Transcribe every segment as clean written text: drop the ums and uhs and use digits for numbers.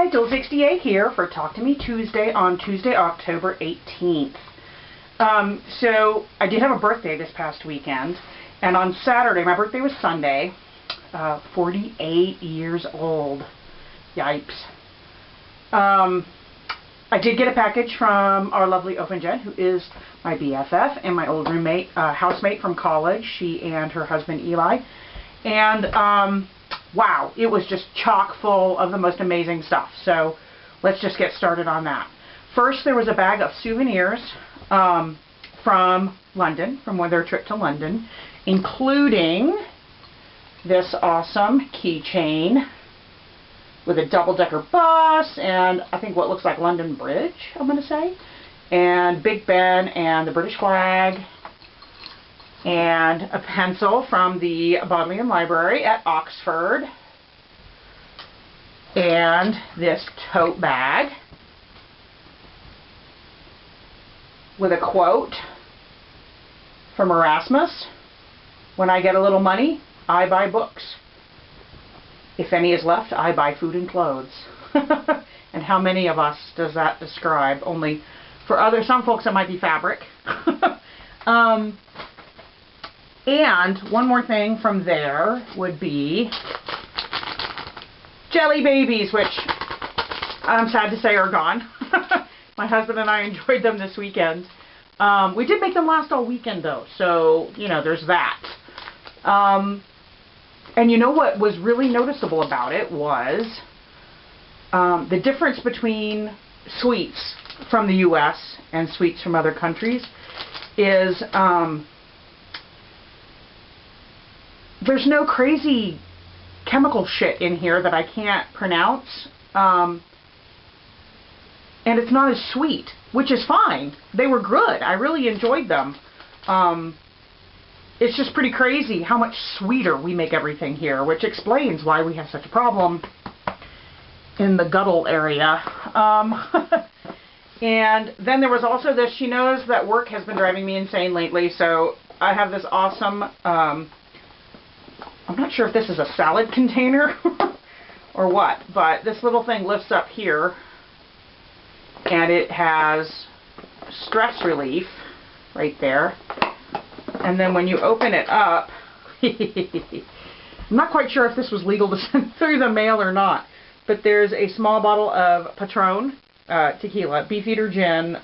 Hi, jewells68 here for Talk to Me Tuesday on Tuesday, October 18th. So I did have a birthday this past weekend, and on Saturday, my birthday was Sunday, 48 years old. Yipes. I did get a package from our lovely Open Jen, who is my BFF and my old roommate, housemate from college, she and her husband Eli. And wow, it was just chock full of the most amazing stuff. So let's just get started on that. First, there was a bag of souvenirs from London, from their trip to London, including this awesome keychain with a double-decker bus and I think what looks like London Bridge, I'm going to say, and Big Ben and the British flag, and a pencil from the Bodleian Library at Oxford, and this tote bag with a quote from Erasmus: "When I get a little money, I buy books. If any is left, I buy food and clothes." And how many of us does that describe? Only for some folks it might be fabric. And one more thing from there would be jelly babies, which I'm sad to say are gone. My husband and I enjoyed them this weekend. We did make them last all weekend though, so you know, there's that. And you know what was really noticeable about it was the difference between sweets from the US and sweets from other countries is there's no crazy chemical shit in here that I can't pronounce, and it's not as sweet, which is fine. They were good. I really enjoyed them. It's just pretty crazy how much sweeter we make everything here, which explains why we have such a problem in the guttal area. And then there was also this, she knows that work has been driving me insane lately, so I have this awesome, I'm not sure if this is a salad container or what, but this little thing lifts up here and it has stress relief right there. And then when you open it up, I'm not quite sure if this was legal to send through the mail or not, but there's a small bottle of Patron tequila, Beefeater gin,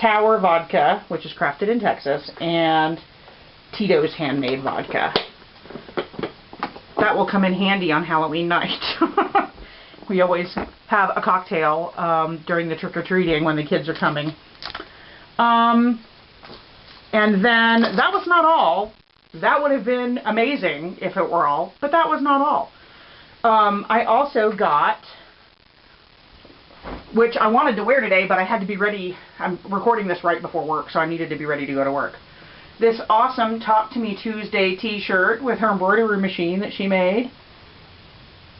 Tower vodka, which is crafted in Texas, and Tito's handmade vodka. That will come in handy on Halloween night. We always have a cocktail during the trick-or-treating when the kids are coming. And then that was not all. That would have been amazing if it were all, but that was not all. I also got, which I wanted to wear today, but I had to be ready. I'm recording this right before work, so I needed to be ready to go to work. This awesome Talk to Me Tuesday t-shirt with her embroidery machine that she made.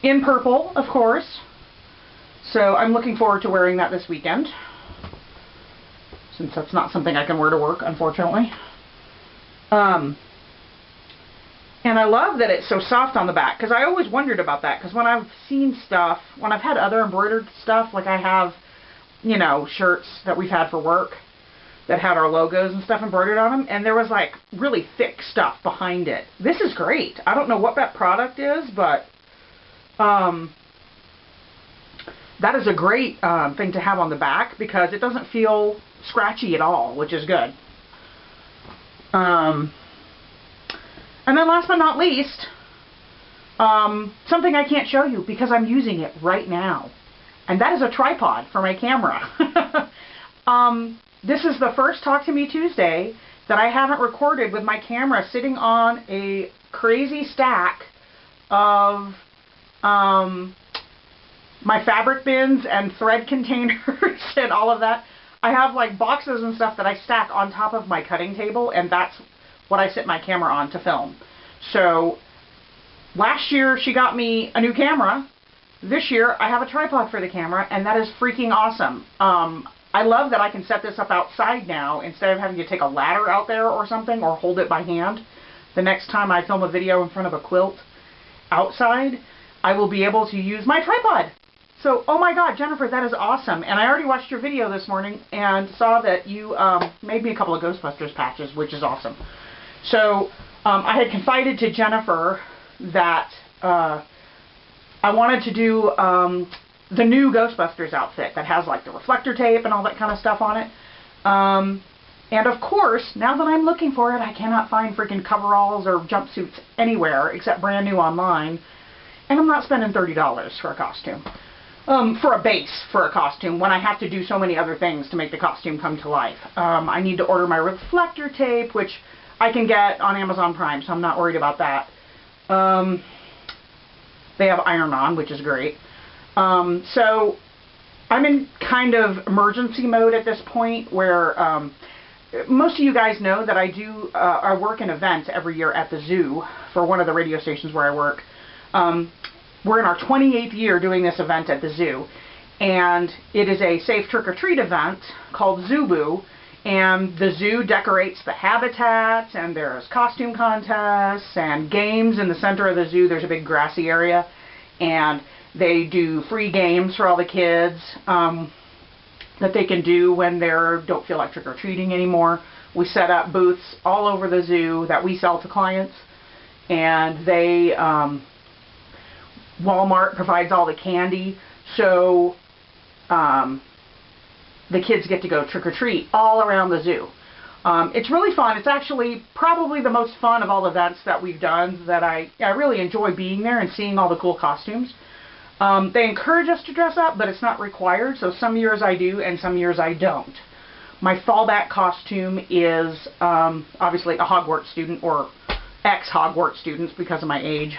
In purple, of course. So I'm looking forward to wearing that this weekend, since that's not something I can wear to work, unfortunately. And I love that it's so soft on the back, because I always wondered about that, because when I've seen stuff, when I've had other embroidered stuff, like I have, you know, shirts that we've had for work that had our logos and stuff embroidered on them, and there was like really thick stuff behind it. This is great. I don't know what that product is, but that is a great thing to have on the back, because it doesn't feel scratchy at all, which is good. And then last but not least, something I can't show you because I'm using it right now, and that is a tripod for my camera. This is the first Talk to Me Tuesday that I haven't recorded with my camera sitting on a crazy stack of my fabric bins and thread containers and all of that. I have like boxes and stuff that I stack on top of my cutting table, and that's what I sit my camera on to film. So last year she got me a new camera. This year I have a tripod for the camera, and that is freaking awesome. I love that I can set this up outside now instead of having to take a ladder out there or something, or hold it by hand. The next time I film a video in front of a quilt outside, I will be able to use my tripod. So, oh my God, Jennifer, that is awesome. And I already watched your video this morning and saw that you made me a couple of Ghostbusters patches, which is awesome. So, I had confided to Jennifer that I wanted to do the new Ghostbusters outfit that has like the reflector tape and all that kind of stuff on it. And of course, now that I'm looking for it, I cannot find freaking coveralls or jumpsuits anywhere except brand new online. And I'm not spending $30 for a costume. For a base for a costume when I have to do so many other things to make the costume come to life. I need to order my reflector tape, which I can get on Amazon Prime, so I'm not worried about that. They have iron-on, which is great. So I'm in kind of emergency mode at this point where most of you guys know that I work an event every year at the zoo for one of the radio stations where I work. We're in our 28th year doing this event at the zoo, and it is a safe trick-or-treat event called Zoo-Boo, and the zoo decorates the habitats, and there's costume contests and games in the center of the zoo. There's a big grassy area, and they do free games for all the kids that they can do when they don't feel like trick-or-treating anymore. We set up booths all over the zoo that we sell to clients, and they Walmart provides all the candy, so the kids get to go trick-or-treat all around the zoo. It's really fun. It's actually probably the most fun of all the events that we've done. That I really enjoy being there and seeing all the cool costumes. They encourage us to dress up, but it's not required, so some years I do and some years I don't. My fallback costume is obviously a Hogwarts student, or ex-Hogwarts students because of my age.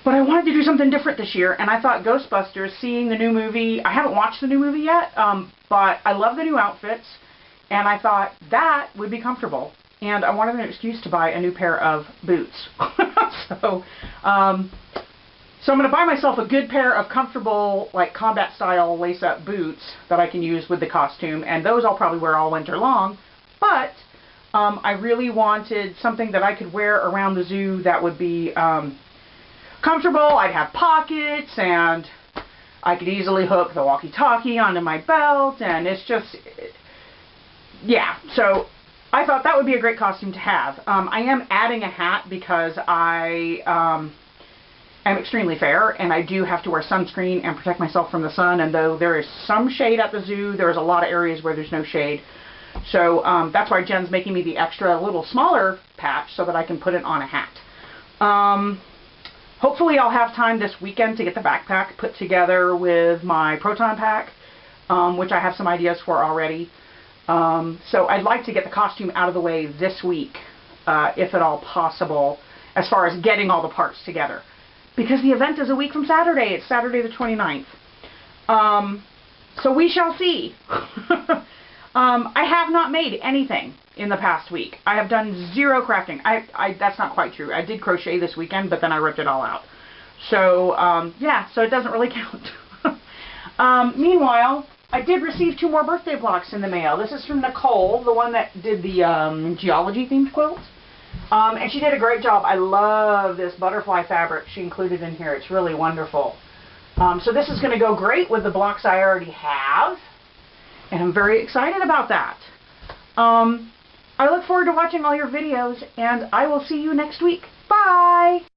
But I wanted to do something different this year, and I thought Ghostbusters, seeing the new movie, I haven't watched the new movie yet, but I love the new outfits, and I thought that would be comfortable. And I wanted an excuse to buy a new pair of boots. So I'm going to buy myself a good pair of comfortable, like combat-style lace-up boots that I can use with the costume, and those I'll probably wear all winter long. But I really wanted something that I could wear around the zoo that would be comfortable. I'd have pockets, and I could easily hook the walkie-talkie onto my belt, and it's just, yeah. So I thought that would be a great costume to have. I am adding a hat because I am extremely fair, and I do have to wear sunscreen and protect myself from the sun, and though there is some shade at the zoo, there's a lot of areas where there's no shade. So that's why Jen's making me the extra little smaller patch so that I can put it on a hat. Hopefully I'll have time this weekend to get the backpack put together with my proton pack, which I have some ideas for already. So I'd like to get the costume out of the way this week, if at all possible, as far as getting all the parts together. Because the event is a week from Saturday. It's Saturday the 29th. So we shall see. I have not made anything in the past week. I have done zero crafting. That's not quite true. I did crochet this weekend, but then I ripped it all out. So, yeah, so it doesn't really count. Meanwhile, I did receive 2 more birthday blocks in the mail. This is from Nicole, the one that did the geology-themed quilts. And she did a great job. I love this butterfly fabric she included in here. It's really wonderful. So this is going to go great with the blocks I already have. And I'm very excited about that. I look forward to watching all your videos, and I will see you next week. Bye!